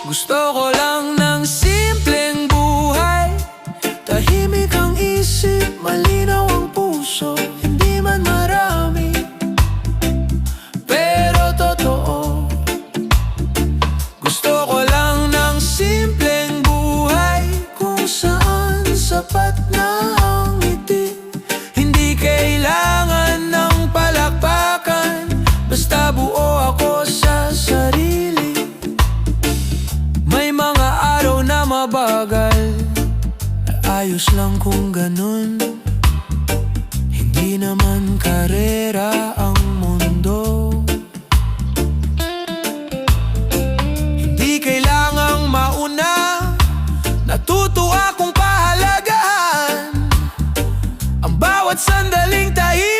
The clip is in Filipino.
Gusto ko lang ng simpleng buhay, tahimik ang isip, malinaw ang puso. Hindi man marami, pero totoo. Gusto ko lang ng simpleng buhay, kung saan sapat na ang ngiti. Hindi kailangan ng palakpakan, basta buo ako sa sarili. May mga araw na mabagal, ayos lang kung ganun. Hindi naman karera ang mundo. Hindi kailangang mauna, natuto akong pahalagahan ang bawat sandaling tahimik.